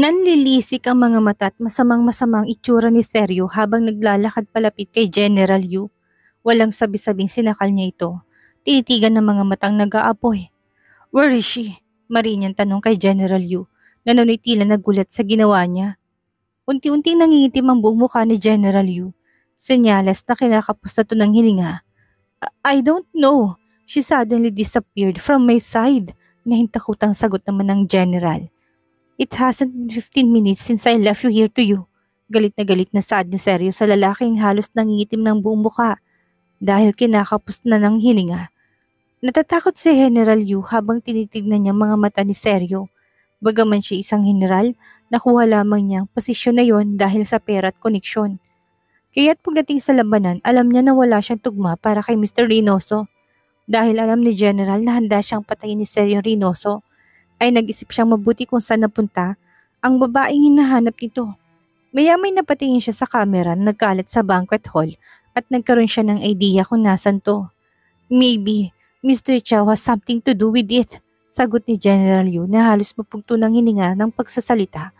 Nanlilisik ang mga mata at masamang-masamang itsura ni Sergio habang naglalakad palapit kay General Yu. Walang sabi-sabing sinakal niya ito. Tinitigan ng mga matang nag-aapoy. "Where is she?" Marinang tanong kay General Yu, na nunoy tila nagulat sa ginawa niya. Unti-unting nangingitim ang buong mukha ni General Yu. Senyales na kinakapos na ito ng hininga. I don't know. She suddenly disappeared from my side." Nahintakutang sagot naman ng General. "It hasn't been 15 minutes since I left you here to you." Galit na saad ni Sergio sa lalaking halos nangingitim ng buong mukha dahil kinakapos na ng hininga. Natatakot si General Yu habang tinitignan niya mga mata ni Sergio. Bagaman siya isang general, nakuha lamang niya ang posisyon na yon dahil sa pera at koneksyon. Kaya't pagdating sa labanan, alam niya na wala siyang tugma para kay Mr. Reynoso. Dahil alam ni General na handa siyang patayin ni Sergio Reynoso, ay nag-isip siyang mabuti kung saan napunta ang babaeng hinahanap nito. Maya-may napatingin siya sa camera na nagkalat sa banquet hall at nagkaroon siya ng idea kung nasan to. "Maybe Mr. Chow has something to do with it," sagot ni General Yu na halos mapugto ng hininga ng pagsasalita.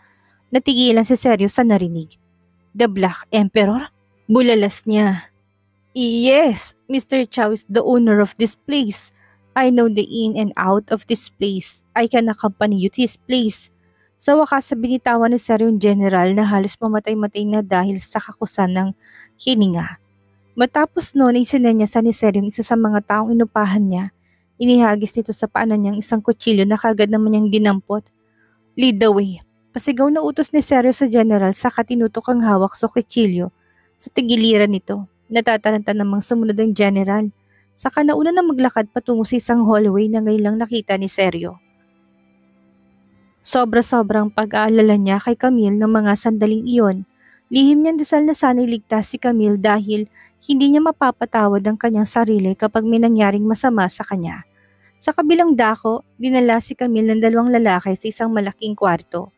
Natigilan si Sergio sa narinig. "The Black Emperor?" Bulalas niya. "Yes, Mr. Chow is the owner of this place. I know the in and out of this place. I can accompany you to his place." Sa wakas, binitawan ni Sergio yung general na halos mamatay-matay na dahil sa kakusan ng hininga. Matapos noon ay sinenyasan ni Sergio yung isa sa mga taong inupahan niya. Inihagis nito sa paanan niyang isang kutsilyo na kagad naman niyang dinampot. "Lead the way." Pasigaw na utos ni Sergio sa general sa katinutok ang hawak sa kutsilyo. Sa tigiliran nito, natataranta namang sumunod ang general. Saka nauna na maglakad patungo sa isang hallway na ngayon lang nakita ni Sergio. Sobra-sobrang pag-aalala niya kay Camille ng mga sandaling iyon. Lihim niyang dasal na sana'y ligtas si Camille dahil hindi niya mapapatawad ang kanyang sarili kapag may nangyaring masama sa kanya. Sa kabilang dako, dinala si Camille ng dalawang lalaki sa isang malaking kwarto.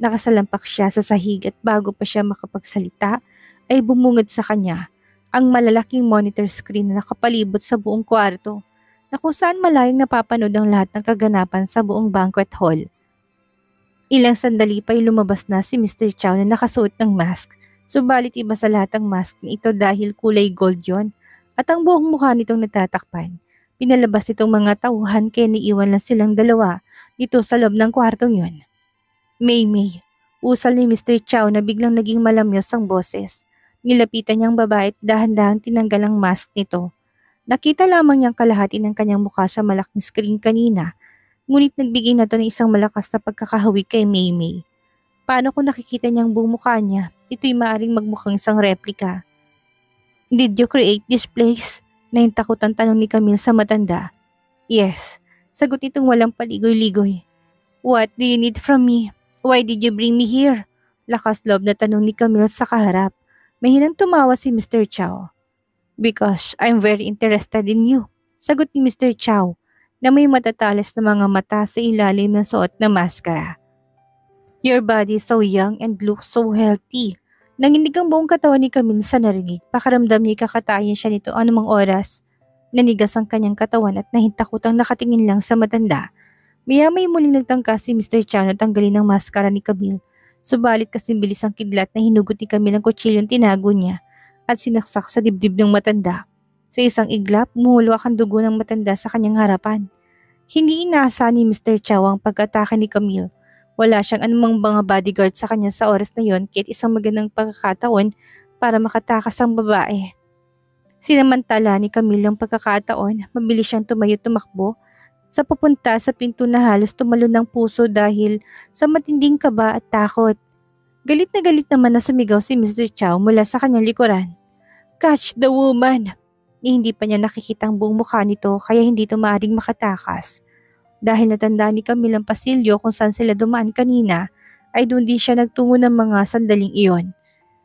Nakasalampak siya sa sahig at bago pa siya makapagsalita, ay bumungad sa kanya ang malalaking monitor screen na nakapalibot sa buong kwarto na kung saan malayong napapanood ang lahat ng kaganapan sa buong banquet hall. Ilang sandali pa ay lumabas na si Mr. Chow na nakasuot ng mask, subalit iba sa lahat ang mask na ito dahil kulay gold yon at ang buong mukha nitong natatakpan. Pinalabas itong mga tauhan kaya niiwan lang silang dalawa dito sa loob ng kwartong yon. "May, usal ni Mr. Chow na biglang naging malamyos ang boses. Nilapitan niyang babae at dahan-dahang tinanggal ang mask nito. Nakita lamang niyang kalahati ng kanyang mukha sa malaking screen kanina, ngunit nagbigay na ito ng isang malakas na pagkakahawig kay May. Paano kung nakikita niyang buong mukha niya? Ito'y maaaring magmukhang isang replika. "Did you create this place?" Nahintakot ang tanong ni Camille sa matanda. "Yes," sagot nitong walang paligoy-ligoy. "What do you need from me? Why did you bring me here?" Lakas loob na tanong ni Camille sa kaharap. Mahinang tumawa si Mr. Chow. "Because I'm very interested in you," sagot ni Mr. Chow na may matatalas na mga mata sa ilalim ng suot na maskara. "Your body is so young and looks so healthy." Nanginig ang buong katawan ni Camille sa narinig. Pakaramdam niya kakatayin siya nito anumang oras. Nanigas ang kanyang katawan at nahintakotang nakatingin lang sa matanda. Maya-may muling nagtangka si Mr. Chow na tanggalin ang maskara ni Camille. Subalit kasing bilis ang kidlat na hinugot ni Camille ang kutsilyong tinago niya at sinaksak sa dibdib ng matanda. Sa isang iglap, muhulwak ang dugo ng matanda sa kanyang harapan. Hindi inaasahan ni Mr. Chow ang pag-atake ni Camille. Wala siyang anumang mga bodyguard sa kanya sa oras na yon kahit isang magandang pagkakataon para makatakas ang babae. Sinamantala ni Camille ang pagkakataon, mabilis siyang tumayo-tumakbo sa papunta sa pinto na halos tumalon ng puso dahil sa matinding kaba at takot. Galit naman na sumigaw si Mr. Chow mula sa kanyang likuran. "Catch the woman!" Hindi pa niya nakikita ang buong mukha nito kaya hindi ito maaaring makatakas. Dahil natandaan ni Camille ang pasilyo kung saan sila dumaan kanina, ay doon din siya nagtungo ng mga sandaling iyon.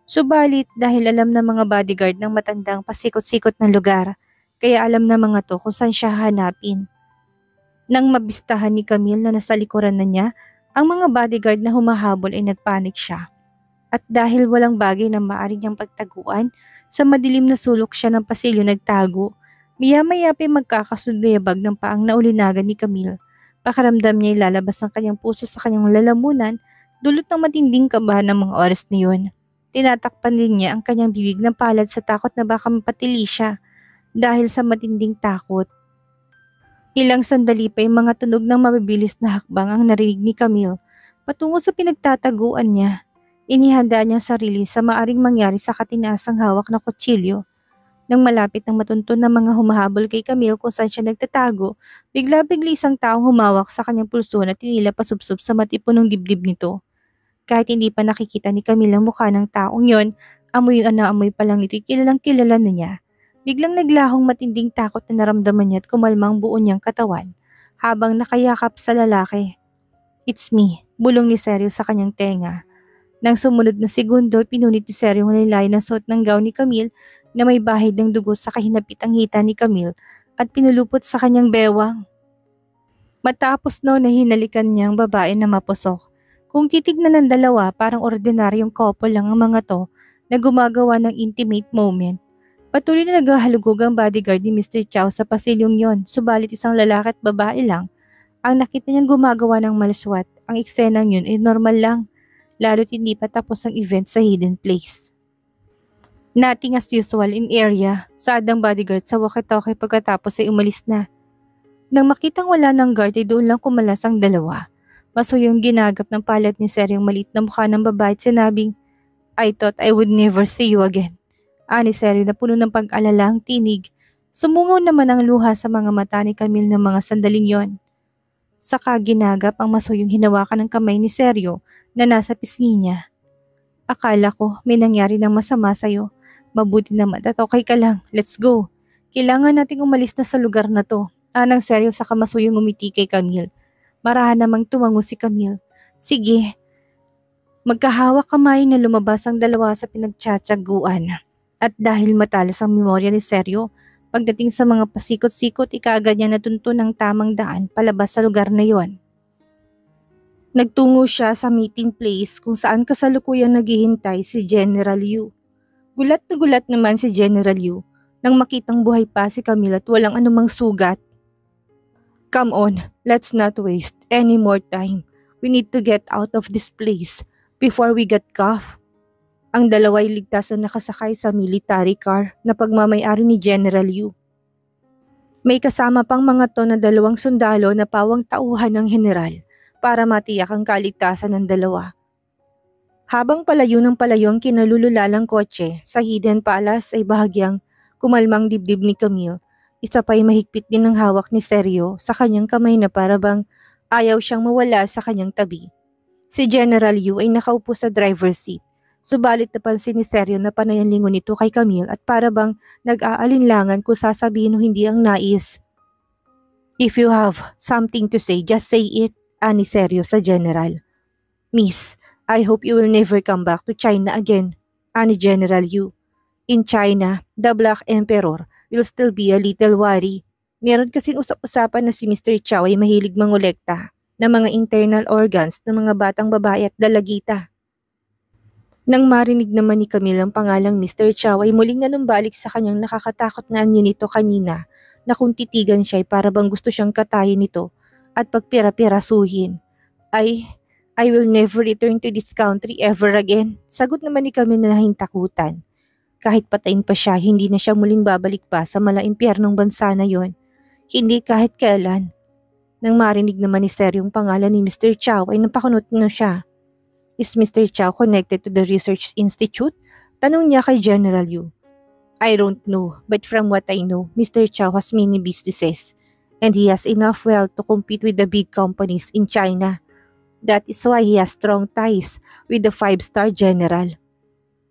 Subalit dahil alam ng mga bodyguard ng matandang pasikot-sikot ng lugar, kaya alam na mga to kung saan siya hanapin. Nang mabistahan ni Camille na nasa likuran na niya, ang mga bodyguard na humahabol ay nagpanik siya. At dahil walang bagay na maaari niyang pagtaguan, sa madilim na sulok siya ng pasilyo nagtago. Maya-maya pa'y magkakasundayabag ng paang naulinagan ni Camille. Pakaramdam niya ilalabas ang kanyang puso sa kanyang lalamunan, dulot ng matinding kabahan ng mga oras na yun. Tinatakpan din niya ang kanyang bibig ng palad sa takot na baka mapatili siya dahil sa matinding takot. Ilang sandali pa yung mga tunog ng mabibilis na hakbang ang narinig ni Camille patungo sa pinagtataguan niya. Inihanda niyang sarili sa maaring mangyari sa katinaasang hawak na kutsilyo. Nang malapit ng matuntun ng mga humahabol kay Camille kung saan siya nagtatago, bigla-bigli isang taong humawak sa kanyang pulso na tinila pasubsob sa matipunong dibdib nito. Kahit hindi pa nakikita ni Camille ang mukha ng taong yon, amoy na amoy pa lang nito'y kilalang kilala na niya. Biglang naglahong matinding takot na naramdaman niya at kumalmang buo niyang katawan habang nakayakap sa lalaki. "It's me," bulong ni Seryo sa kanyang tenga. Nang sumunod na segundo, pinunit ni Seryo ang laylay ng suot ng gown ni Camille na may bahid ng dugo sa kahinapitang hita ni Camille at pinulupot sa kanyang bewang. Matapos no na hinalikan niya ang babae na mapusok. Kung titignan ng dalawa, parang ordinaryong couple lang ang mga to na gumagawa ng intimate moment. Patuloy na naghahalugog ang bodyguard ni Mr. Chow sa pasilyong yon, subalit isang lalaki at babae lang ang nakita niyang gumagawa ng malaswat. Ang eksenang yun ay normal lang, lalo't hindi pa tapos ang event sa hidden place. Nothing as usual in area, saad ng bodyguard sa walkie-talkie pagkatapos ay umalis na. Nang makitang wala ng guard ay doon lang kumalas ang dalawa. Masuyong ginagap ng palad ni Seryong maliit na mukha ng babae at sinabing, "I thought I would never see you again." Ani Seryo na puno ng pag-alala ang tinig. Sumungaw naman ang luha sa mga mata ni Camille ng mga sandaling yon. Saka ginagap ang masuyong hinawakan ng kamay ni Seryo na nasa pisngi niya. "Akala ko may nangyari ng masama sa'yo. Mabuti naman at okay ka lang. Let's go. Kailangan nating umalis na sa lugar na to." Anang Seryo sa kamasuyong umiti kay Camille. Marahan namang tumango si Camille. "Sige." Magkahawak kamay na lumabas ang dalawa sa pinagtsatsaguan. At dahil matalas ang memorya ni Seryo, pagdating sa mga pasikot-sikot, ikaagad niya natuntun ang tamang daan palabas sa lugar na yon. Nagtungo siya sa meeting place kung saan kasalukuyang naghihintay si General Yu. Gulat na gulat naman si General Yu nang makitang buhay pa si Camille at walang anumang sugat. "Come on, let's not waste any more time. We need to get out of this place before we get caught." Ang dalawa ay ligtas na nakasakay sa military car na pagmamay-ari ni General Yu. May kasama pang mga to na 2 sundalo na pawang tauhan ng general para matiyak ang kaligtasan ng dalawa. Habang palayo ng palayo ang kinalululalang kotse, sa Hidden Palace ay bahagyang kumalmang dibdib ni Camille. Isa pa ay mahigpit din ng hawak ni Seryo sa kanyang kamay na parabang ayaw siyang mawala sa kanyang tabi. Si General Yu ay nakaupo sa driver's seat. Subalit napansin ni Seryo na panay ang lingon nito kay Camille at parabang nag-aalinlangan kung sasabihin o hindi ang nais. "If you have something to say, just say it," ani Seryo sa General. "Miss, I hope you will never come back to China again," ani General Yu. "In China, the Black Emperor will still be a little worry. Meron kasing usap-usapan na si Mr. Chow ay mahilig mangolekta ng mga internal organs ng mga batang babae at dalagita." Nang marinig naman ni Camille ang pangalang Mr. Chow ay muling nanumbalik sa kanyang nakakatakot na anyo nito kanina na kung titigan siya ay para bang gusto siyang katayin nito at pagpira-pirasuhin. I will never return to this country ever again," sagot naman ni Camille na nahintakutan. Kahit patayin pa siya, hindi na siya muling babalik pa sa malaimpyernong bansa na yon. Hindi kahit kailan. Nang marinig naman ni Seryo yung pangalan ni Mr. Chow ay napakunot na siya. "Is Mr. Chow connected to the research institute?" tanong niya kay General Yu. "I don't know, but from what I know, Mr. Chow has many businesses and he has enough wealth to compete with the big companies in China. That is why he has strong ties with the 5-star general."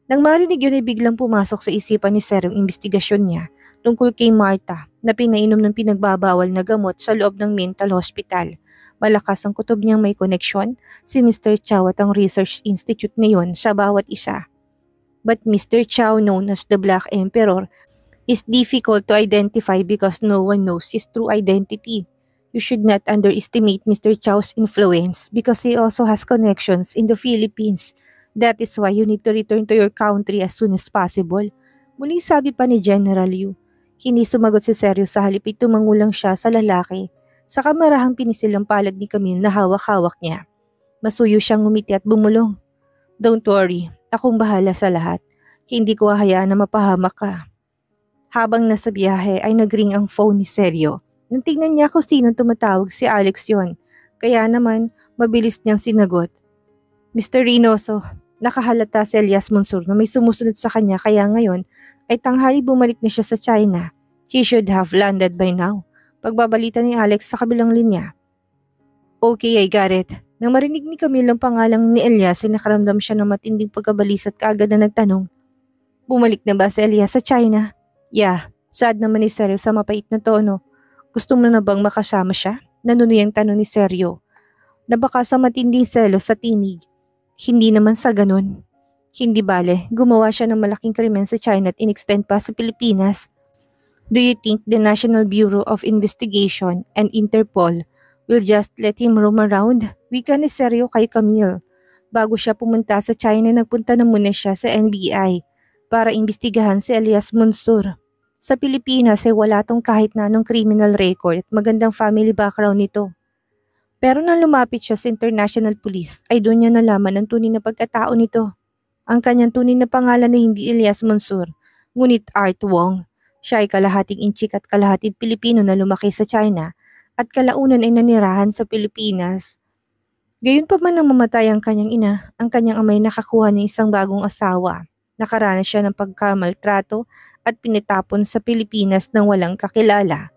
Nang marinig yun ay biglang pumasok sa isipan ni Sir yung investigasyon niya tungkol kay Martha na pinainom ng pinagbabawal na gamot sa loob ng mental hospital. Malakas ang kutob niyang may koneksyon si Mr. Chow at ang research institute ngayon sa bawat isa. But Mr. Chow, known as the Black Emperor, is difficult to identify because no one knows his true identity. You should not underestimate Mr. Chow's influence because he also has connections in the Philippines. That is why you need to return to your country as soon as possible. Muling sabi pa ni General Yu. Hindi sumagot si Seryo sa halip ay tumangulang siya sa lalaki. Sa kamarahang pinisil ang palad ni Camille na hawak-hawak niya. Masuyo siyang ngumiti at bumulong. Don't worry, akong bahala sa lahat. Hindi ko hahayaan na mapahamak ka. Habang nasa biyahe ay nagring ang phone ni Seryo. Nang tingnan niya kung sino tumatawag, si Alex yon. Kaya naman, mabilis niyang sinagot. Mr. Reynoso, nakahalata si Elias Monsur na may sumusunod sa kanya kaya ngayon ay tanghali bumalik na siya sa China. He should have landed by now. Pagbabalita ni Alex sa kabilang linya. Okay, I got it. Nang marinig ni Camille ang pangalang ni Elias ay nakaramdam siya ng matinding pagkabalis at kaagad na nagtanong. Bumalik na ba si Elias sa China? Yeah, sad naman ni Seryo sa mapait na tono. Gusto mo na bang makasama siya? Nanunuyang tanong ni Seryo. Na baka sa matinding selos sa tinig. Hindi naman sa ganun. Hindi bale, gumawa siya ng malaking krimen sa China at inextend pa sa Pilipinas. Do you think the National Bureau of Investigation and Interpol will just let him roam around? Wika ni Seryo kay Camille. Bago siya pumunta sa China, nagpunta na muna siya sa NBI para imbestigahan si Elias Monsur. Sa Pilipinas ay wala tong kahit na anong criminal record at magandang family background nito. Pero nang lumapit siya sa International Police ay doon niya nalaman ang tunay na pagkatao nito. Ang kanyang tunay na pangalan ay hindi Elias Monsur, ngunit Art Wong. Siya ay kalahating Inchik at kalahating Pilipino na lumaki sa China at kalaunan ay nanirahan sa Pilipinas. Gayon pa man nang mamatay ang kanyang ina, ang kanyang amay nakakuha ng isang bagong asawa. Nakaranas siya ng pagkamaltrato at pinitapon sa Pilipinas nang walang kakilala.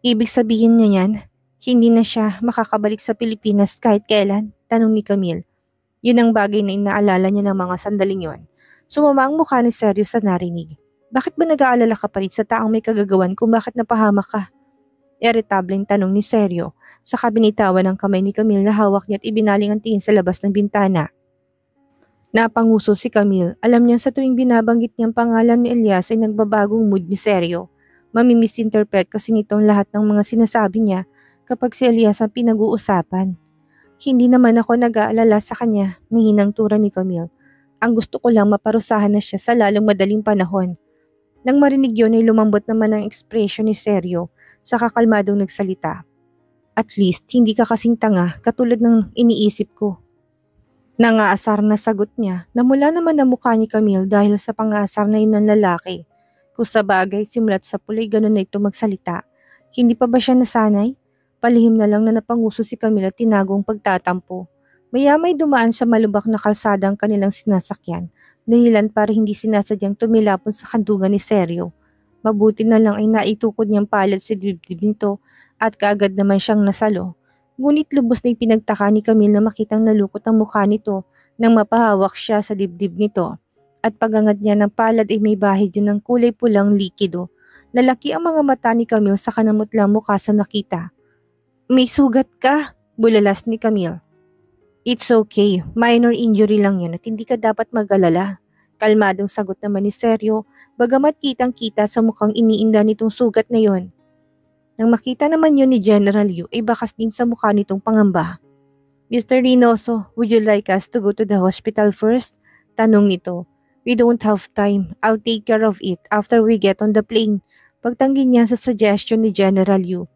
Ibig sabihin niya yan, hindi na siya makakabalik sa Pilipinas kahit kailan? Tanong ni Camille. Yun ang bagay na inaalala niya ng mga sandaling yon. Sumama ang mukha ni Seryo sa narinig. Bakit ba nag-aalala ka pa rin sa taong may kagagawan kung bakit napahamak ka? Irritableng tanong ni Seryo sa kabinitawan ng kamay ni Camille na hawak niya at ibinaling ang tingin sa labas ng bintana. Napanguso si Camille. Alam niya sa tuwing binabanggit niyang pangalan ni Elias ay nagbabagong mood ni Seryo. Mamimisinterpret kasi nitong lahat ng mga sinasabi niya kapag si Elias ang pinag-uusapan. Hindi naman ako nag-aalala sa kanya, mihinang tura ni Camille. Ang gusto ko lang maparusahan na siya sa lalong madaling panahon. Nang marinig yun ay lumambot naman ang ekspresyon ni Seryo sa kakalmadong nagsalita. At least hindi ka kasing tanga katulad ng iniisip ko. Nangaasar na sagot niya na mula naman ang mukha ni Camille dahil sa pangaasar na yun ng lalaki. Kung sa bagay simulat sa pulay ganun na ito magsalita. Hindi pa ba siya nasanay? Palihim na lang na napanguso si Camille at tinagong pagtatampo. Maya-may dumaan sa malubak na kalsada ang kanilang sinasakyan, dahilan para hindi sinasadyang tumilapon sa kandugan ni Seryo. Mabuti na lang ay naitukod niyang palad si dibdib nito at kaagad naman siyang nasalo. Ngunit lubos na ipinagtaka ni Camille na makitang nalukot ang mukha nito nang mapahawak siya sa dibdib nito. At pagangat niya ng palad ay may bahid yun ng kulay pulang likido. Lalaki ang mga mata ni Camille sa kanamutlang mukha sa nakita. May sugat ka, bulalas ni Camille. It's okay, minor injury lang yan at hindi ka dapat mag-alala. Kalmadong sagot naman ni Seryo, bagamat kitang-kita sa mukhang iniinda nitong sugat na yon. Nang makita naman yun ni General Yu ay bakas din sa mukha nitong pangamba. Mr. Reynoso, would you like us to go to the hospital first? Tanong nito. We don't have time. I'll take care of it after we get on the plane. Pagtanggi niya sa suggestion ni General Yu.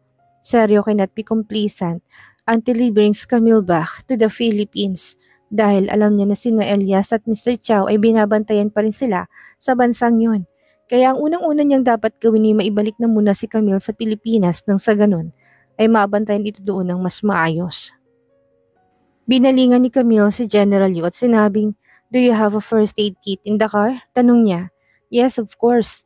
Seryo cannot be complacent until he brings Camille back to the Philippines dahil alam niya na sina Elias at Mr. Chow ay binabantayan pa rin sila sa bansang yon. Kaya ang unang-una niyang dapat gawin ay maibalik na muna si Camille sa Pilipinas nang sa ganun ay mabantayan ito doon ng mas maayos. Binalingan ni Camille si General Yu at sinabing, "Do you have a first aid kit in the car?" Tanong niya. "Yes, of course."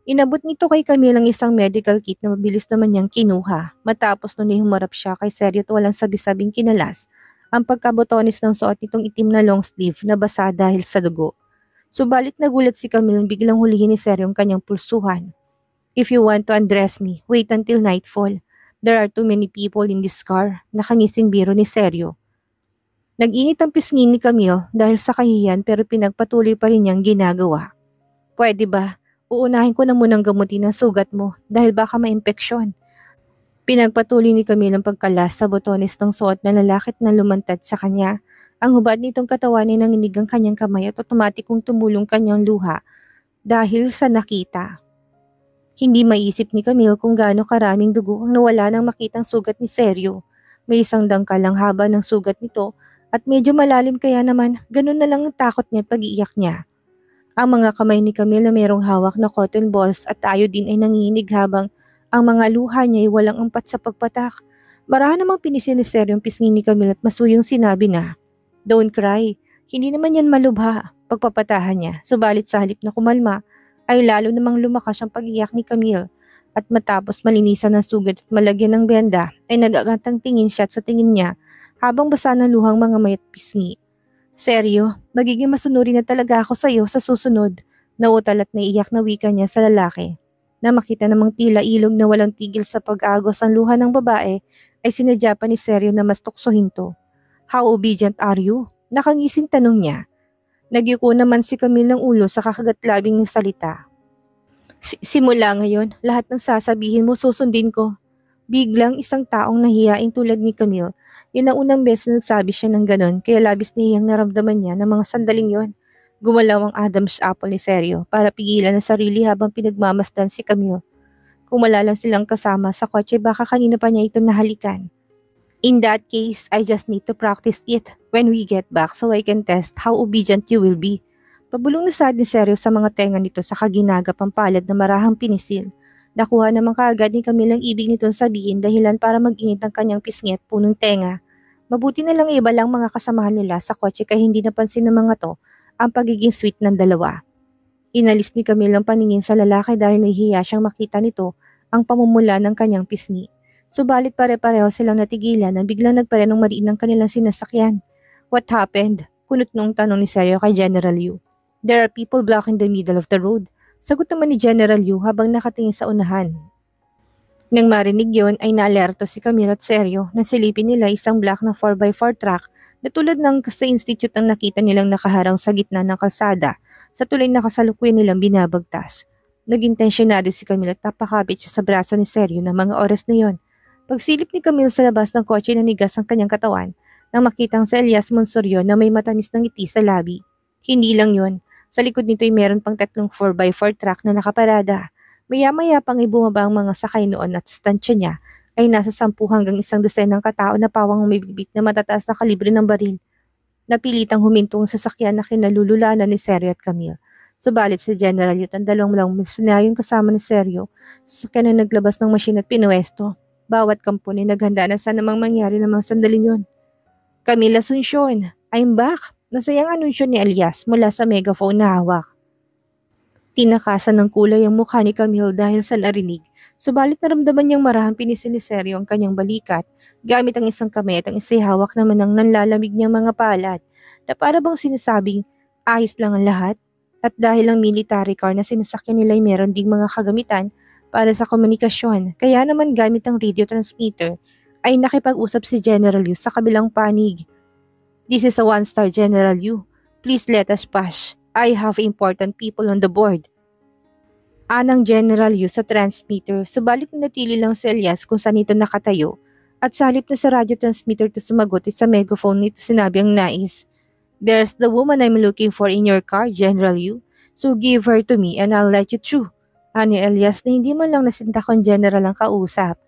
Inabot nito kay Camille ang isang medical kit na mabilis naman niyang kinuha. Matapos nun ay humarap siya kay Seryo at walang sabi-sabing kinalas ang pagkabotones ng suot nitong itim na long sleeve na basa dahil sa dugo. Subalit nagulat si Camille biglang hulihin ni Seryo ang kanyang pulsuhan. "If you want to undress me, wait until nightfall. There are too many people in this car." Nakangising biro ni Seryo. Nag-init ang pisngi ni Camille dahil sa kahihiyan pero pinagpatuloy pa rin niyang ginagawa. "Pwede ba? Uunahin ko na munang gamutin ang sugat mo dahil baka ma-impeksyon." Pinagpatuloy ni Camille ang pagkalas sa botones ng suot ng lalaki na lumantad sa kanya Ang hubad nitong katawan ay nanginig ang kanyang kamay at otomatikong tumulong kanyang luha dahil sa nakita. Hindi maisip ni Camille kung gaano karaming dugo ang nawala nang makitang sugat ni Sergio. May isang dangkal ang haba ng sugat nito at medyo malalim kaya naman ganun na lang ang takot niya at pag-iiyak niya. Ang mga kamay ni Camille na mayroong hawak na cotton balls at tayo din ay nanginginig habang ang mga luha niya ay walang ampat sa pagpatak. Marahan namang pinisil ni Sergio ang pisngi ni Camille at masuyong sinabi na, "Don't cry, hindi naman yan malubha," pagpapatahan niya. Subalit sa halip na kumalma, ay lalo namang lumakas ang pag-iyak ni Camille at matapos malinisan ng sugat at malagyan ng benda ay nag-agatang tingin siya at sa tingin niya habang basa ng luhang mga may at pisngi. "Seryo, magiging masunurin na talaga ako sa iyo sa susunod," nautal at naiiyak na wika niya sa lalaki. Na makita namang tila ilog na walang tigil sa pag-agos ang luha ng babae ay sinadya pa ni Seryo na mas tuksohin to. "How obedient are you?" Nakangising tanong niya. Nagyuko naman si Camille ng ulo sa kakagat-labing ng salita. Simula ngayon, lahat ng sasabihin mo susundin ko." Biglang isang taong nahiyain tulad ni Camille. Yun ang unang beses na nagsabi siya ng ganon kaya labis na hiyang naramdaman niya ng mga sandaling yon. Gumalaw ang Adam's apple ni Sergio para pigilan ang sarili habang pinagmamasdan si Camille. Kung wala lang silang kasama sa kotse baka kanina pa niya ito nahalikan. "In that case, I just need to practice it when we get back so I can test how obedient you will be." Pabulong na sad ni Sergio sa mga tenga nito sa kaginagap ang palad na marahang pinisil. Nakuha naman kaagad ni Camille ang ibig nitong sabihin dahilan para mag-init ang kanyang pisngi at punong tenga. Mabuti na lang iba lang mga kasamahan nila sa kotse kaya hindi napansin ng mga to ang pagiging sweet ng dalawa. Inalis ni Camille ang paningin sa lalaki dahil nahihiya siyang makita nito ang pamumula ng kanyang pisngi. Subalit pare-pareho silang natigilan nang biglang nagparenong mariin ng kanilang sinasakyan. "What happened?" kunot noong tanong ni Sergio kay General Yu. "There are people blocking the middle of the road," sagot naman ni General Yu habang nakatingin sa unahan. Nang marinig yon ay naalerto si Camille at Sergio na silipin nila isang black na 4x4 truck na tulad ng sa institute ang nakita nilang nakaharang sa gitna ng kalsada sa tuloy na kasalukuyan nilang binabagtas. Naging tensyonado si Camille at napakapit siya sa braso ni Sergio ng mga oras na yon. Pagsilip ni Camille sa labas ng kotse nanigas ang kanyang katawan nang makitang si Elias Monsorio na may matamis ng ngiti sa labi. Hindi lang yon, sa likod nito ay meron pang 3 4x4 truck na nakaparada. Maya-maya pang ibumaba ang mga sakay noon at sa tansya niya ay nasa 10 hanggang 100 ng katao na pawang may bibig na matataas na kalibre ng baril. Napilitang humintong sa sasakyan na kinalululanan ni Sergio at Camille. Subalit si General Yu ang dalawang lang mercenaryong kasama ni Sergio sa sasakyan na naglabas ng machine at pinuwesto. Bawat kampon ay naghanda na sa namang mangyari ng mga sandaling yon. "Camille Asuncion, I'm back!" Masayang anunsyo ni Elias mula sa megaphone na hawak. Tinakasan ng kulay ang mukha ni Camille dahil sa narinig, subalit naramdaman niyang marahang pinisil ni Sergio ang kanyang balikat gamit ang isang kamay at ang isa'y hawak naman ng nanlalamig niyang mga palad na para bang sinasabing ayos lang ang lahat. At dahil ang military car na sinasakyan nila ay meron ding mga kagamitan para sa komunikasyon, kaya naman gamit ang radio transmitter ay nakipag-usap si General Yu sa kabilang panig. "This is a 1-star General Yu. Please let us pass. I have important people on the board." Anang General Yu sa transmitter, subalit natili lang si Elias kung saan ito nakatayo at sa halip na sa radio transmitter ito sumagot at sa megaphone nito sinabi ang nais. "There's the woman I'm looking for in your car, General Yu. So give her to me and I'll let you through." Ani Elias na hindi man lang nasindak ang general ang kausap.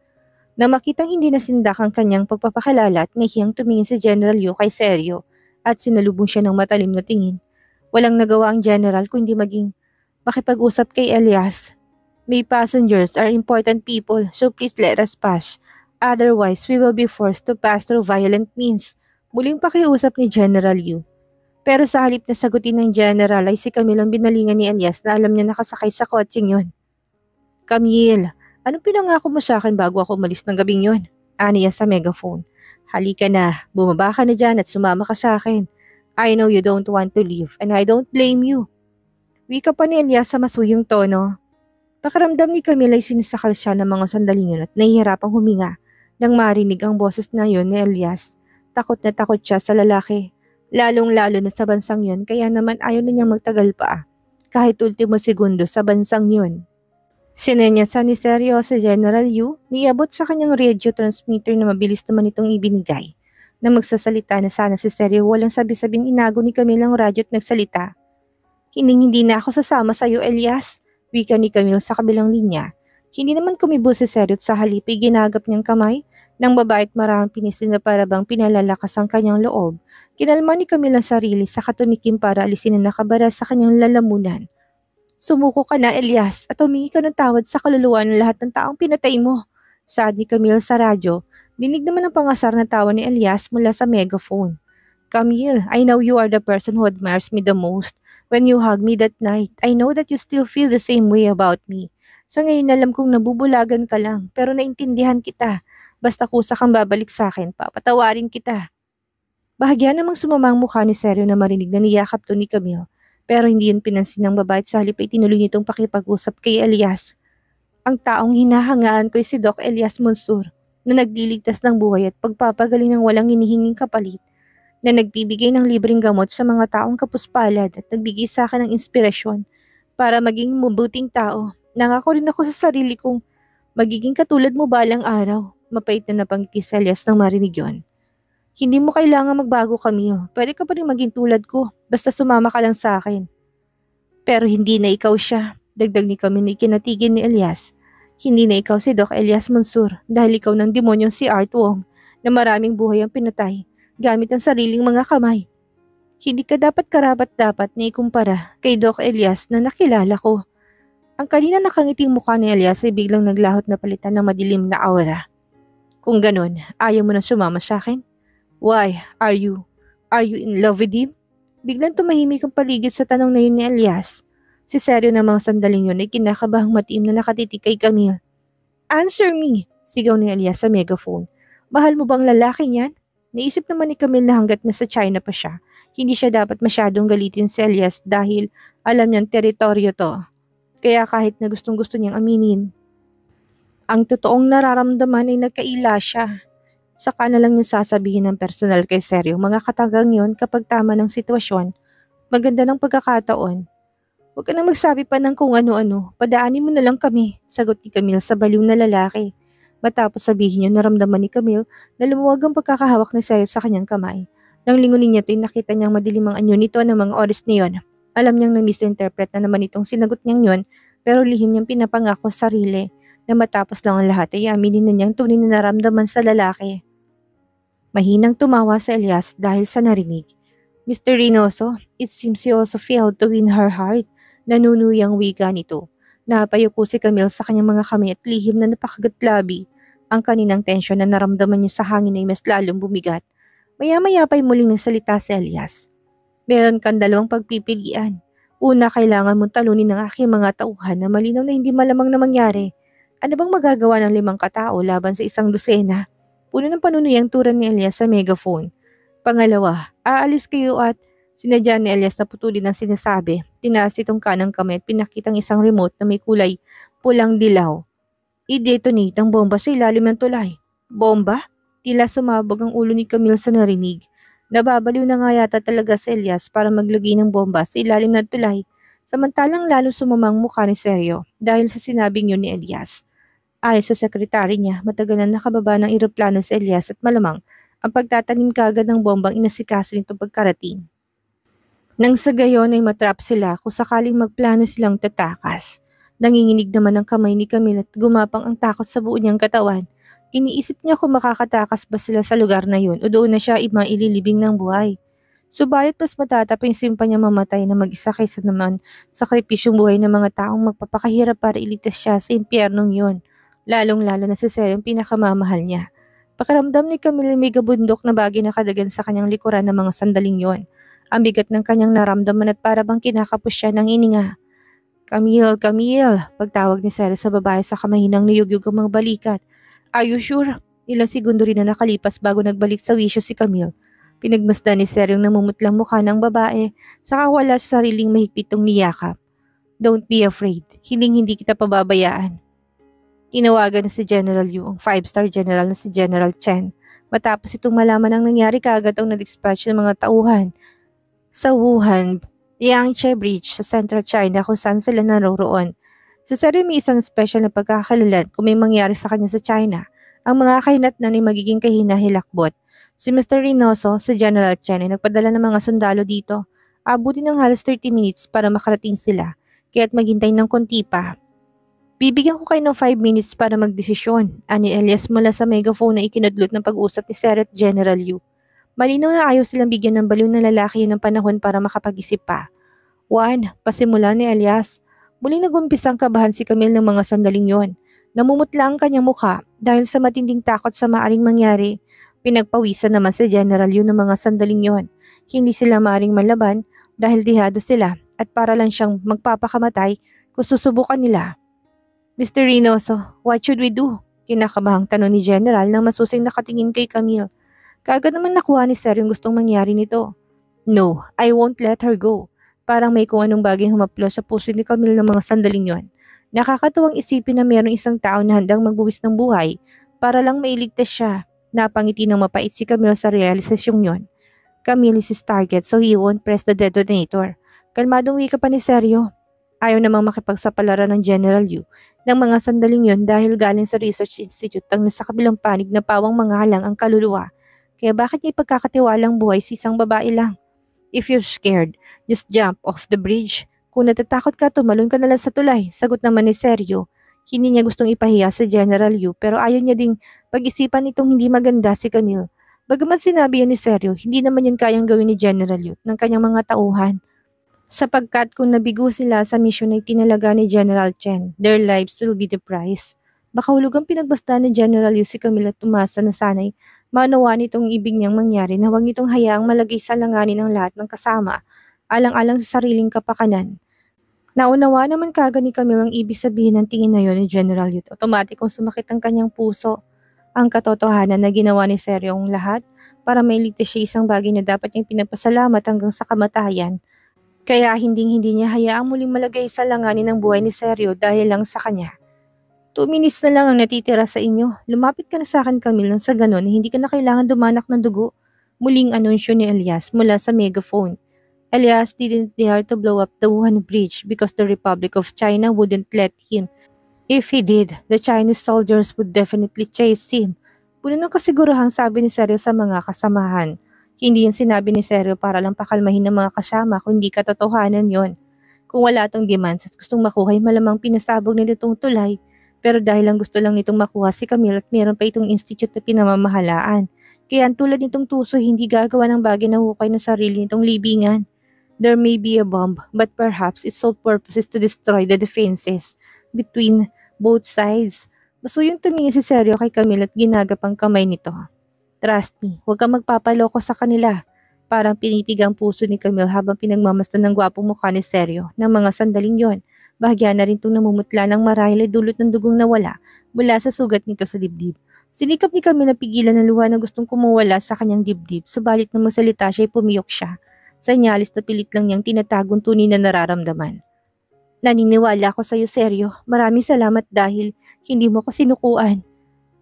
Na makitang hindi nasindak ang kanyang pagpapakilala at ngahiyang tumingin si General Yu kay Sergio at sinalubong siya ng matalim na tingin. Walang nagawa ang general kundi maging makipag-usap kay Elias. "May passengers are important people so please let us pass. Otherwise we will be forced to pass through violent means." Muling pakiusap ni General Yu. Pero sa halip na sagutin ng general ay si Camille ang binalingan ni Elias na alam niya nakasakay sa kotseng yon. "Camille, anong pinangako mo sa akin bago ako umalis ng gabing yon?" Aniya sa megaphone. "Halika na, bumaba ka na dyan at sumama ka sa akin. I know you don't want to leave and I don't blame you." Wika pa ni Elias sa masuyong tono. Pakiramdam ni Camille ay sinisakal siya ng mga sandaling yun at nahihirapang huminga nang marinig ang boses na yon ni Elias. Takot na takot siya sa lalaki. Lalong-lalo na sa bansang yun kaya naman ayaw na niyang magtagal pa. Kahit ultimo segundo sa bansang yun. Sinenyasan ni Sergio sa General Yu, niabot sa kanyang radio transmitter na mabilis naman itong ibinigay. Na magsasalita na sana si Seryo, walang sabi-sabing inago ni Camille ang radyo at nagsalita. Hindi na ako sasama sa'yo, Elias. Wika ni Camille sa kabilang linya. Hindi naman kumibo si Seryo at sa halip ay ginagap niyang kamay ng babae at maraming pinisil na parabang pinalalakas ang kanyang loob. Kinalma ni Camille ang sarili sa katumikim para alisin ang nakabara sa kanyang lalamunan. Sumuko ka na, Elias, at humingi ka ng tawad sa kaluluwa ng lahat ng taong pinatay mo. Saad ni Camille sa radyo. Dinig naman ang pangasar na tawa ni Elias mula sa megaphone. Camille, I know you are the person who admires me the most. When you hugged me that night, I know that you still feel the same way about me. Sa ngayon alam kong nabubulagan ka lang, pero naintindihan kita. Basta kusa kang babalik sa akin, papatawarin kita. Bahagya namang sumamang mukha ni Seryo na marinig na niyakap to ni Camille. Pero hindi yun pinansin ng babae at sa halip ay tinuloy nitong pakipag-usap kay Elias. Ang taong hinahangaan ko ay si Doc Elias Monsur na nagliligtas ng buhay at pagpapagaling ng walang hinihinging kapalit, na nagbibigay ng libreng gamot sa mga taong kapuspalad at nagbigay sa akin ng inspirasyon para maging mabuting tao. Nangako rin ako sa sarili kong magiging katulad mo balang araw. Mapait na napangiti si Elias nang marinig yon. Hindi mo kailangan magbago, Camille. Pwede ka pa rin maging tulad ko. Basta sumama ka lang sa akin. Pero hindi na ikaw siya. Dagdag ni Camille na ikinatigin ni Elias. Hindi na ikaw si Doc Elias Monsur dahil ikaw ng demonyong si Art Wong na maraming buhay ang pinatay gamit ang sariling mga kamay. Hindi ka dapat karapat-dapat na ikumpara kay Doc Elias na nakilala ko. Ang kanina nakangiting mukha ni Elias ay biglang naglahot na palitan ng madilim na aura. Kung ganun, ayaw mo na sumama sa akin? Why? Are you in love with him? Biglang tumahimik ang paligid sa tanong na yun ni Elias. Si Seryo ng mga sandaling yun ay kinakabahang matiim na nakatitig kay Camille. Answer me! Sigaw ni Elias sa megaphone. Mahal mo bang lalaki niyan? Naisip naman ni Camille na hanggat nasa China pa siya, hindi siya dapat masyadong galitin si Elias dahil alam niyang teritoryo to. Kaya kahit na gustong-gusto niyang aminin, ang totoong nararamdaman ay nagkaila siya. Saka na lang yung sasabihin ng personal kay Seryo mga katagang yon kapag tama ng sitwasyon, maganda ng pagkakataon. Huwag ka na magsabi pa ng kung ano-ano, padaanin mo na lang kami, sagot ni Camille sa baliw na lalaki. Matapos sabihin niya naramdaman ni Camille na lumuwag ang pagkakahawak ni Seryo sa kanyang kamay. Nang lingunin niya ito'y nakita niyang madilim ang anyo nito ng mga oras na yon. Alam niyang na-misinterpret na naman itong sinagot niyang yon, pero lihim niyang pinapangako sa sarili na matapos lang ang lahat ay aminin na niyang tunay na naramdaman sa lalaki. Mahinang tumawa sa Elias dahil sa narinig. Mr. Reynoso, it seems you also failed to win her heart. Nanunuyang wika nito. Napayuko si Camille sa kanyang mga kamay at lihim na napakagatlabi. Ang kaninang tensyon na naramdaman niya sa hangin ay mas lalong bumigat. Maya-maya pa'y muling nagsalita si Elias. Meron kang dalawang pagpipilian. Una, kailangan mong talunin ng aking mga tauhan na malinaw na hindi malamang na mangyari. Ano bang magagawa ng 5 katao laban sa 1 dosena? Puno ng panunuyang turan ni Elias sa megaphone. Pangalawa, aalis kayo at sinadya ni Elias na putulin ang sinasabi. Tinaas itong kanang kamay at pinakitang isang remote na may kulay pulang dilaw. I-detonate ang bomba sa ilalim ng tulay. Bomba? Tila sumabog ang ulo ni Camille sa narinig. Nababaliw na nga yata talaga si Elias para maglagay ng bomba sa ilalim ng tulay. Samantalang lalo sumamang mukha ni Seryo dahil sa sinabing yun ni Elias. Ayon sa sekretary niya, matagal na nakababa ng eroplano si Elias at malamang ang pagtatanim kagad ng bombang inasikaso nito pagkarating. Nang sa gayon ay matrap sila kung sakaling magplano silang tatakas. Nanginginig naman ang kamay ni Camille at gumapang ang takot sa buo niyang katawan. Iniisip niya kung makakatakas ba sila sa lugar na yun o doon na siya maililibing ng buhay. Subalit mas matatapang simpa niya mamatay na mag-isa kaysa naman sakripisyong buhay ng mga taong magpapakahirap para iligtas siya sa impyernong yun. Lalong-lalo na si Seryo ang pinakamamahal niya. Pakiramdam ni Camille may gabundok na bagay na kadagan sa kanyang likuran ng mga sandaling yon. Ang bigat ng kanyang naramdaman at para bang kinakapos siya ng hininga. Camille, Camille, pagtawag ni Seryo sa babae sa kamahinang niyugyug ang mga balikat. Are you sure? Ilang segundo rin na nakalipas bago nagbalik sa wisyo si Camille. Pinagmasdan ni Seryo ang namumutlang mukha ng babae, saka wala sa sariling mahigpitong niyakap. Don't be afraid, hindi kita pababayaan. Tinawagan na si General Yu, ang 5-star general na si General Chen. Matapos itong malaman ang nangyari, kaagad ang nag-dispatch ng mga tauhan sa Wuhan, Yangtze Bridge sa Central China kung saan sila naroroon. Si Seryo may isang special na pagkakakilanlan kung may mangyari sa kanya sa China. Ang mga kahinatnan ay magiging kahinahilakbot. Si Mr. Reynoso, si General Chen ay nagpadala ng mga sundalo dito. Abutin ng halos 30 minutes para makarating sila, kaya't maghintay ng konti pa. Bibigyan ko kayo ng 5 minutes para magdesisyon, ani Elias mula sa megaphone na ikinadlot ng pag-usap ni Sir at General Yu. Malinaw na ayaw silang bigyan ng baliw na lalaki yun ng panahon para makapag-isip pa. Juan, pasimula ni Elias. Muling nag-umpisa ang kabahan si Camille ng mga sandaling yon. Namumutla ang kanyang mukha dahil sa matinding takot sa maaring mangyari. Pinagpawisan naman si General Yu ng mga sandaling yon. Hindi sila maaring malaban dahil dihado sila at para lang siyang magpapakamatay kung susubukan nila. Mr. Reynoso, what should we do? Kinakabahang tanong ni General nang masusing nakatingin kay Camille. Kaagad naman nakuha ni Sir yung gustong mangyari nito. No, I won't let her go. Parang may kung anong bagay humaplo sa puso ni Camille ng mga sandaling yon. Nakakatuwang isipin na mayroong isang tao na handang magbuwis ng buhay para lang mailigtas siya. Napangiti ng mapait si Camille sa realisasyong yon. Camille is his target so he won't press the detonator. Kalmadong wika pa ni Seryo. Ayaw namang makipagsapalaran ng General Yu ng mga sandaling yon dahil galing sa Research Institute ang nasa kabilang panig na pawang mga halang ang kaluluwa. Kaya bakit niya ipagkakatiwalang buhay sa isang babae lang? If you're scared, just jump off the bridge. Kung natatakot ka, tumalon ka na lang sa tulay. Sagot naman ni Seryo. Hindi niya gustong ipahiya sa General Yu pero ayaw niya ding pag-isipan itong hindi maganda si Camille. Bagamat sinabi yan ni Seryo, hindi naman yan kayang gawin ni General Yu ng kanyang mga tauhan. Sapagkat kung nabigo sila sa misyon na itinalaga ni General Chen, their lives will be the price. Baka hulugang pinagbasta ni General Yu si Camille at tumasa na sana'y maunawa nitong ibig niyang mangyari na huwag nitong hayaang malagay sa langanin ng lahat ng kasama, alang-alang sa sariling kapakanan. Naunawa naman kagad ni Camille ang ibig sabihin ng tingin na yon ni General Yu. Otomatikong sumakit ang kanyang puso. Ang katotohanan na ginawa ni Seryo ang lahat para mailigtas siya isang bagay na dapat niyang pinagpasalamat hanggang sa kamatayan. Kaya hindi niya hayaang muling malagay sa langanin ng buhay ni Seryo dahil lang sa kanya. 2 minutes na lang ang natitira sa inyo. Lumapit ka na sa akin, Camille, nang sa ganon hindi ka na kailangan dumanak ng dugo. Muling anunsyo ni Elias mula sa megaphone. Elias didn't dare to blow up the Wuhan Bridge because the Republic of China wouldn't let him. If he did, the Chinese soldiers would definitely chase him. Puno ng kasigurahang sabi ni Seryo sa mga kasamahan. Hindi yung sinabi ni Seryo para lang pakalmahin ng mga kasama kung hindi katotohanan yon. Kung wala itong demands at gustong makuha, malamang pinasabog nila itong tulay. Pero dahil lang gusto lang nitong makuha si Camille at meron pa itong institute na pinamamahalaan. Kaya tulad nitong tuso, hindi gagawa ng bagay na hukay ng sarili nitong libingan. There may be a bomb, but perhaps its sole purpose is to destroy the defenses between both sides. Basuyong tumingin si Seryo kay Camille at ginagapang kamay nito. Trust me, huwag kang magpapaloko sa kanila. Parang pinipig ang puso ni Camille habang pinagmamasdan ng gwapong mukha ni Seryo ng mga sandaling yon. Bahagya na rin itong namumutla ng marahil ay dulot ng dugong nawala mula sa sugat nito sa dibdib. Sinikap ni Camille na pigilan ng luha na gustong kumuwala sa kanyang dibdib, subalit nang magsalita siya ay pumiyok siya. Sanyalis na pilit lang niyang tinatagong tunay na nararamdaman. Naniniwala ako sa iyo, Seryo. Maraming salamat dahil hindi mo ko sinukuan.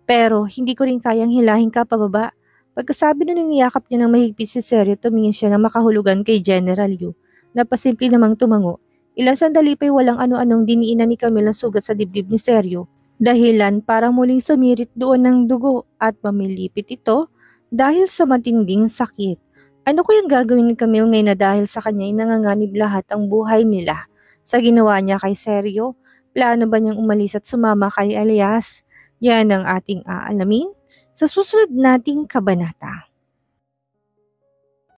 Pero hindi ko rin kayang hilahin ka pababa. Pagkasabi nun niyakap niya ng mahigpit si Seryo, tumingin siya ng makahulugan kay General Yu. Napasimple namang tumango. Ilang sandali pa'y walang ano-anong diniinan ni Camille ang sugat sa dibdib ni Seryo. Dahilan para muling sumirit doon ng dugo at mamilipit ito dahil sa matinding sakit. Ano kayang gagawin ni Camille ngayon na dahil sa kanya ay nanganganib lahat ang buhay nila? Sa ginawa niya kay Seryo, plano ba niyang umalis at sumama kay Elias? Yan ang ating aalamin sa susunod nating kabanata.